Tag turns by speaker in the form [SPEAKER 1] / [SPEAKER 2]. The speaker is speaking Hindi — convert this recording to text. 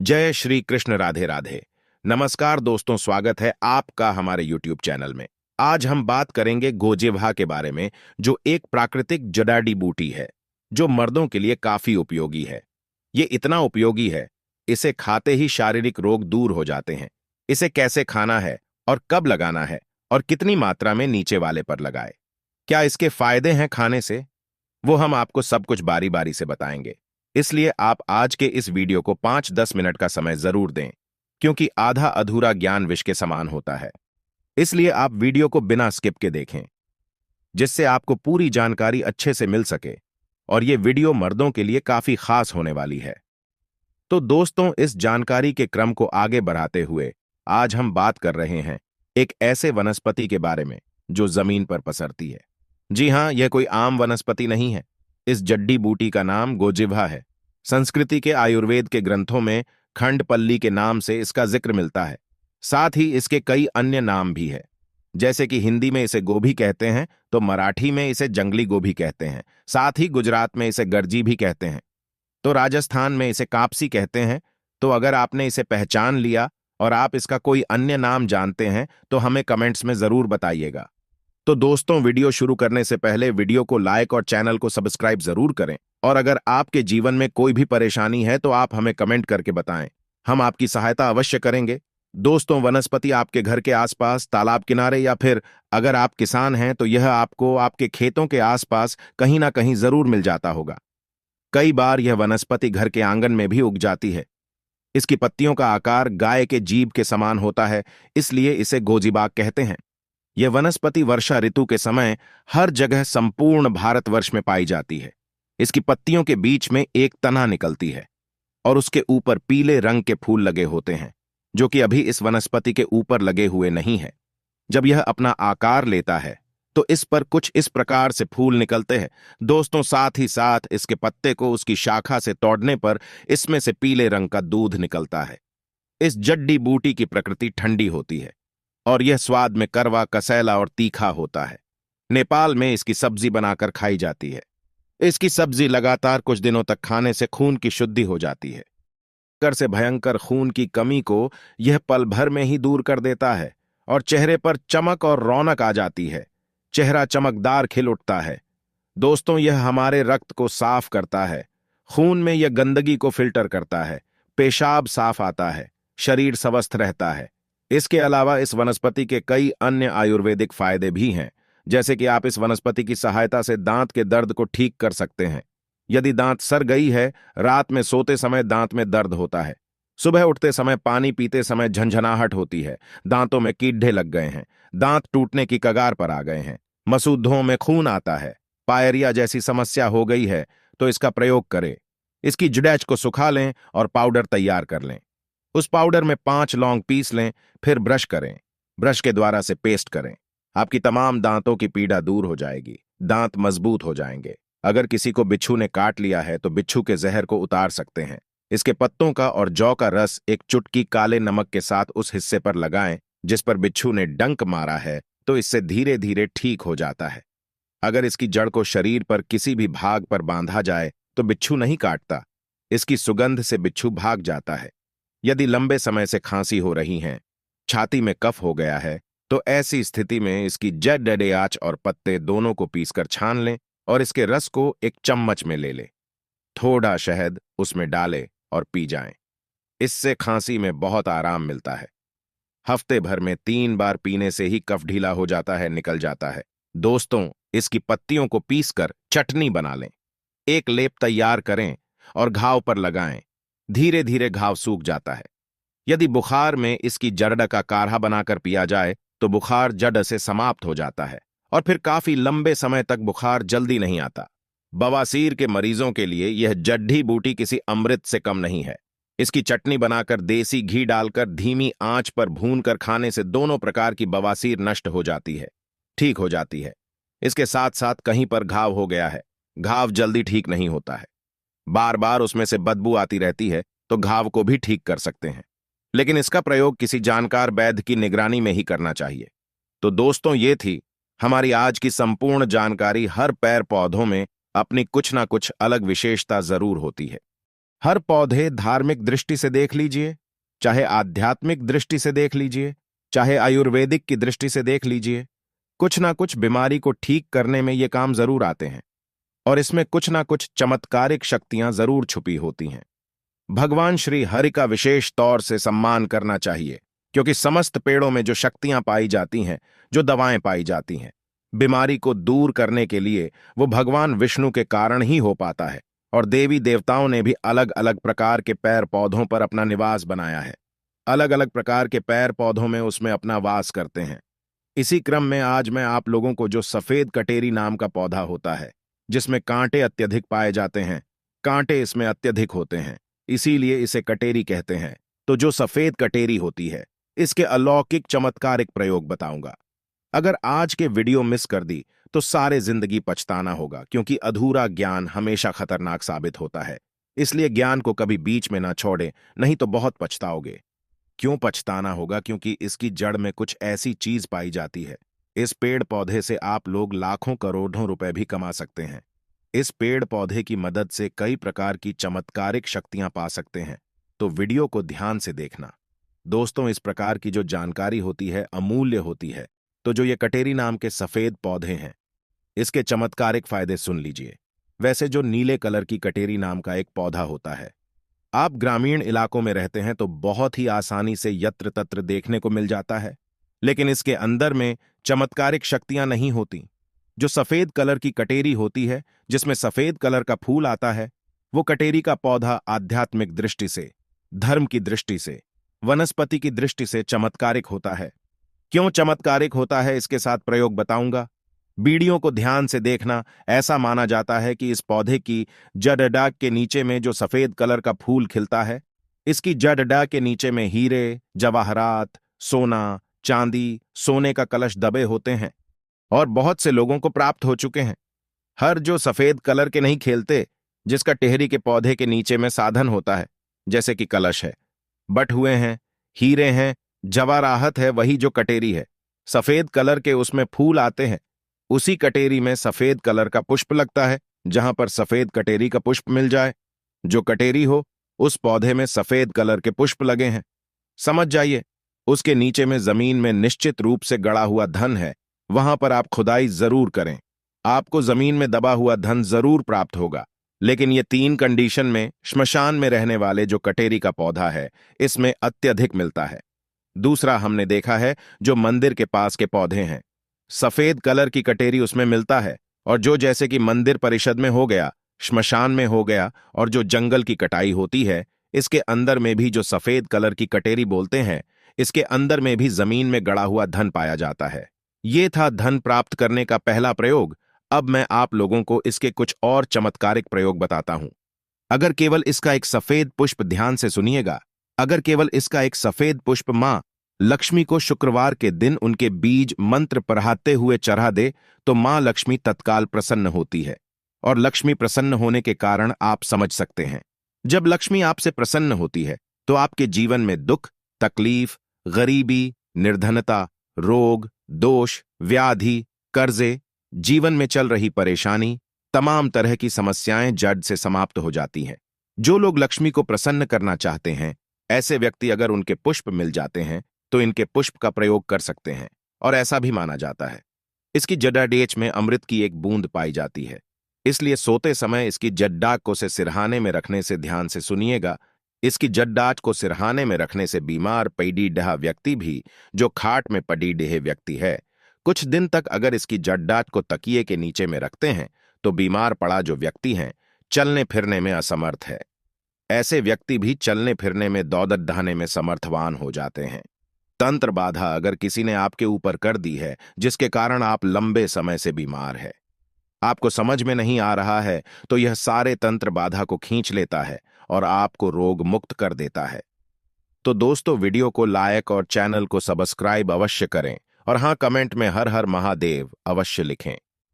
[SPEAKER 1] जय श्री कृष्ण। राधे राधे। नमस्कार दोस्तों, स्वागत है आपका हमारे YouTube चैनल में। आज हम बात करेंगे गोजिह्वा के बारे में, जो एक प्राकृतिक जड़ी बूटी है जो मर्दों के लिए काफी उपयोगी है। ये इतना उपयोगी है, इसे खाते ही शारीरिक रोग दूर हो जाते हैं। इसे कैसे खाना है और कब लगाना है और कितनी मात्रा में नीचे वाले पर लगाए, क्या इसके फायदे हैं खाने से, वो हम आपको सब कुछ बारी बारी से बताएंगे। इसलिए आप आज के इस वीडियो को 5-10 मिनट का समय जरूर दें, क्योंकि आधा अधूरा ज्ञान विष के समान होता है। इसलिए आप वीडियो को बिना स्किप के देखें, जिससे आपको पूरी जानकारी अच्छे से मिल सके, और ये वीडियो मर्दों के लिए काफी खास होने वाली है। तो दोस्तों, इस जानकारी के क्रम को आगे बढ़ाते हुए आज हम बात कर रहे हैं एक ऐसे वनस्पति के बारे में जो जमीन पर पसरती है। जी हां, यह कोई आम वनस्पति नहीं है। इस जड्डी बूटी का नाम गोजिह्वा है। संस्कृति के आयुर्वेद के ग्रंथों में खंडपल्ली के नाम से इसका जिक्र मिलता है। साथ ही इसके कई अन्य नाम भी है, जैसे कि हिंदी में इसे गोभी कहते हैं, तो मराठी में इसे जंगली गोभी कहते हैं। साथ ही गुजरात में इसे गर्जी भी कहते हैं, तो राजस्थान में इसे कापसी कहते हैं। तो अगर आपने इसे पहचान लिया और आप इसका कोई अन्य नाम जानते हैं तो हमें कमेंट्स में जरूर बताइएगा। तो दोस्तों, वीडियो शुरू करने से पहले वीडियो को लाइक और चैनल को सब्सक्राइब जरूर करें, और अगर आपके जीवन में कोई भी परेशानी है तो आप हमें कमेंट करके बताएं, हम आपकी सहायता अवश्य करेंगे। दोस्तों, वनस्पति आपके घर के आसपास, तालाब किनारे, या फिर अगर आप किसान हैं तो यह आपको आपके खेतों के आसपास कहीं ना कहीं जरूर मिल जाता होगा। कई बार यह वनस्पति घर के आंगन में भी उग जाती है। इसकी पत्तियों का आकार गाय के जीभ के समान होता है, इसलिए इसे गोजीबाग कहते हैं। यह वनस्पति वर्षा ऋतु के समय हर जगह संपूर्ण भारतवर्ष में पाई जाती है। इसकी पत्तियों के बीच में एक तना निकलती है और उसके ऊपर पीले रंग के फूल लगे होते हैं, जो कि अभी इस वनस्पति के ऊपर लगे हुए नहीं है। जब यह अपना आकार लेता है तो इस पर कुछ इस प्रकार से फूल निकलते हैं दोस्तों। साथ ही साथ इसके पत्ते को उसकी शाखा से तोड़ने पर इसमें से पीले रंग का दूध निकलता है। इस जड्डी बूटी की प्रकृति ठंडी होती है और यह स्वाद में कड़वा, कसैला और तीखा होता है। नेपाल में इसकी सब्जी बनाकर खाई जाती है। इसकी सब्जी लगातार कुछ दिनों तक खाने से खून की शुद्धि हो जाती है। कर से भयंकर खून की कमी को यह पल भर में ही दूर कर देता है और चेहरे पर चमक और रौनक आ जाती है। चेहरा चमकदार खिल उठता है। दोस्तों, यह हमारे रक्त को साफ करता है। खून में यह गंदगी को फिल्टर करता है। पेशाब साफ आता है। शरीर स्वस्थ रहता है। इसके अलावा इस वनस्पति के कई अन्य आयुर्वेदिक फायदे भी हैं, जैसे कि आप इस वनस्पति की सहायता से दांत के दर्द को ठीक कर सकते हैं। यदि दांत सड़ गई है, रात में सोते समय दांत में दर्द होता है, सुबह उठते समय, पानी पीते समय झंझनाहट होती है, दांतों में कीड़े लग गए हैं, दांत टूटने की कगार पर आ गए हैं, मसूद्धों में खून आता है, पायरिया जैसी समस्या हो गई है, तो इसका प्रयोग करें। इसकी जड़ें को सुखा लें और पाउडर तैयार कर लें। उस पाउडर में 5 लौंग पीस लें, फिर ब्रश करें। ब्रश के द्वारा से पेस्ट करें। आपकी तमाम दांतों की पीड़ा दूर हो जाएगी। दांत मजबूत हो जाएंगे। अगर किसी को बिच्छू ने काट लिया है तो बिच्छू के जहर को उतार सकते हैं। इसके पत्तों का और जौ का रस एक चुटकी काले नमक के साथ उस हिस्से पर लगाएं जिस पर बिच्छू ने डंक मारा है, तो इससे धीरे धीरे ठीक हो जाता है। अगर इसकी जड़ को शरीर पर किसी भी भाग पर बांधा जाए तो बिच्छू नहीं काटता। इसकी सुगंध से बिच्छू भाग जाता है। यदि लंबे समय से खांसी हो रही है, छाती में कफ हो गया है, तो ऐसी स्थिति में इसकी जड़, आंच और पत्ते दोनों को पीसकर छान लें और इसके रस को एक चम्मच में ले लें। थोड़ा शहद उसमें डालें और पी जाएं। इससे खांसी में बहुत आराम मिलता है। हफ्ते भर में 3 बार पीने से ही कफ ढीला हो जाता है, निकल जाता है। दोस्तों, इसकी पत्तियों को पीसकर चटनी बना लें। एक लेप तैयार करें और घाव पर लगाएं। धीरे धीरे घाव सूख जाता है। यदि बुखार में इसकी जड़ का काढ़ा बनाकर पिया जाए तो बुखार जड़ से समाप्त हो जाता है और फिर काफी लंबे समय तक बुखार जल्दी नहीं आता। बवासीर के मरीजों के लिए यह जड्डी बूटी किसी अमृत से कम नहीं है। इसकी चटनी बनाकर देसी घी डालकर धीमी आंच पर भूनकर खाने से दोनों प्रकार की बवासीर नष्ट हो जाती है, ठीक हो जाती है। इसके साथ साथ कहीं पर घाव हो गया है, घाव जल्दी ठीक नहीं होता है, बार बार उसमें से बदबू आती रहती है, तो घाव को भी ठीक कर सकते हैं। लेकिन इसका प्रयोग किसी जानकार वैद्य की निगरानी में ही करना चाहिए। तो दोस्तों, ये थी हमारी आज की संपूर्ण जानकारी। हर पेड़ पौधों में अपनी कुछ ना कुछ अलग विशेषता जरूर होती है। हर पौधे धार्मिक दृष्टि से देख लीजिए, चाहे आध्यात्मिक दृष्टि से देख लीजिए, चाहे आयुर्वेदिक की दृष्टि से देख लीजिए, कुछ ना कुछ बीमारी को ठीक करने में ये काम जरूर आते हैं और इसमें कुछ ना कुछ चमत्कारिक शक्तियां जरूर छुपी होती हैं। भगवान श्री हरि का विशेष तौर से सम्मान करना चाहिए, क्योंकि समस्त पेड़ों में जो शक्तियां पाई जाती हैं, जो दवाएं पाई जाती हैं, बीमारी को दूर करने के लिए वो भगवान विष्णु के कारण ही हो पाता है। और देवी देवताओं ने भी अलग अलग प्रकार के पेड़ पौधों पर अपना निवास बनाया है। अलग अलग प्रकार के पेड़ पौधों में उसमें अपना वास करते हैं। इसी क्रम में आज मैं आप लोगों को जो सफेद कटेरी नाम का पौधा होता है, जिसमें कांटे अत्यधिक पाए जाते हैं, कांटे इसमें अत्यधिक होते हैं, इसीलिए इसे कटेरी कहते हैं। तो जो सफेद कटेरी होती है, इसके अलौकिक चमत्कारिक प्रयोग बताऊंगा। अगर आज के वीडियो मिस कर दी तो सारे जिंदगी पछताना होगा, क्योंकि अधूरा ज्ञान हमेशा खतरनाक साबित होता है। इसलिए ज्ञान को कभी बीच में ना छोड़ें, नहीं तो बहुत पछताओगे। क्यों पछताना होगा? क्योंकि इसकी जड़ में कुछ ऐसी चीज पाई जाती है। इस पेड़ पौधे से आप लोग लाखों करोड़ों रुपए भी कमा सकते हैं। इस पेड़ पौधे की मदद से कई प्रकार की चमत्कारिक शक्तियां पा सकते हैं। तो वीडियो को ध्यान से देखना। दोस्तों, इस प्रकार की जो जानकारी होती है अमूल्य होती है। तो जो ये कटेरी नाम के सफेद पौधे हैं, इसके चमत्कारिक फायदे सुन लीजिए। वैसे जो नीले कलर की कटेरी नाम का एक पौधा होता है, आप ग्रामीण इलाकों में रहते हैं तो बहुत ही आसानी से यत्र तत्र देखने को मिल जाता है, लेकिन इसके अंदर में चमत्कारिक शक्तियां नहीं होती। जो सफेद कलर की कटेरी होती है, जिसमें सफेद कलर का फूल आता है, वो कटेरी का पौधा आध्यात्मिक दृष्टि से, धर्म की दृष्टि से, वनस्पति की दृष्टि से चमत्कारिक होता है। क्यों चमत्कारिक होता है, इसके साथ प्रयोग बताऊंगा। बीड़ियों को ध्यान से देखना। ऐसा माना जाता है कि इस पौधे की जड़ डाग के नीचे में जो सफेद कलर का फूल खिलता है, इसकी जड़ डाग के नीचे में हीरे, जवाहरात, सोना, चांदी, सोने का कलश दबे होते हैं और बहुत से लोगों को प्राप्त हो चुके हैं। हर जो सफेद कलर के नहीं खेलते, जिसका टेहरी के पौधे के नीचे में साधन होता है, जैसे कि कलश है, बट हुए हैं, हीरे हैं, जवाराहत है, वही जो कटेरी है। सफेद कलर के उसमें फूल आते हैं, उसी कटेरी में सफेद कलर का पुष्प लगता है। जहां पर सफेद कटेरी का पुष्प मिल जाए, जो कटेरी हो, उस पौधे में सफेद कलर के पुष्प लगे हैं, समझ जाइए उसके नीचे में जमीन में निश्चित रूप से गड़ा हुआ धन है। वहां पर आप खुदाई जरूर करें, आपको जमीन में दबा हुआ धन जरूर प्राप्त होगा। लेकिन ये 3 कंडीशन में श्मशान में रहने वाले जो कटेरी का पौधा है, इसमें अत्यधिक मिलता है। दूसरा हमने देखा है जो मंदिर के पास के पौधे हैं, सफेद कलर की कटेरी उसमें मिलता है। और जो जैसे कि मंदिर परिषद में हो गया, श्मशान में हो गया, और जो जंगल की कटाई होती है, इसके अंदर में भी जो सफेद कलर की कटेरी बोलते हैं, इसके अंदर में भी जमीन में गड़ा हुआ धन पाया जाता है। ये था धन प्राप्त करने का पहला प्रयोग। अब मैं आप लोगों को इसके कुछ और चमत्कारिक प्रयोग बताता हूं। अगर केवल इसका एक सफेद पुष्प, ध्यान से सुनिएगा, अगर केवल इसका एक सफेद पुष्प मां लक्ष्मी को शुक्रवार के दिन उनके बीज मंत्र पढ़ाते हुए चढ़ा दे, तो मां लक्ष्मी तत्काल प्रसन्न होती है। और लक्ष्मी प्रसन्न होने के कारण आप समझ सकते हैं, जब लक्ष्मी आपसे प्रसन्न होती है तो आपके जीवन में दुख, तकलीफ, गरीबी, निर्धनता, रोग, दोष, व्याधि, कर्जे, जीवन में चल रही परेशानी, तमाम तरह की समस्याएं जड़ से समाप्त हो जाती हैं। जो लोग लक्ष्मी को प्रसन्न करना चाहते हैं, ऐसे व्यक्ति अगर उनके पुष्प मिल जाते हैं तो इनके पुष्प का प्रयोग कर सकते हैं। और ऐसा भी माना जाता है, इसकी जड्डाडेच में अमृत की एक बूंद पाई जाती है। इसलिए सोते समय इसकी जड्डाक को से सिरहाने में रखने से, ध्यान से सुनिएगा, इसकी जड्डाट को सिरहाने में रखने से बीमार पड़ी डहा व्यक्ति भी, जो खाट में पड़ी डहे व्यक्ति है, कुछ दिन तक अगर इसकी जड्डाट को तकिए के नीचे में रखते हैं तो बीमार पड़ा जो व्यक्ति हैं, चलने फिरने में असमर्थ है, ऐसे व्यक्ति भी चलने फिरने में, दौड़त दहाने में समर्थवान हो जाते हैं। तंत्र बाधा अगर किसी ने आपके ऊपर कर दी है, जिसके कारण आप लंबे समय से बीमार है, आपको समझ में नहीं आ रहा है, तो यह सारे तंत्र बाधा को खींच लेता है और आपको रोग मुक्त कर देता है। तो दोस्तों, वीडियो को लाइक और चैनल को सब्सक्राइब अवश्य करें, और हाँ, कमेंट में हर हर महादेव अवश्य लिखें।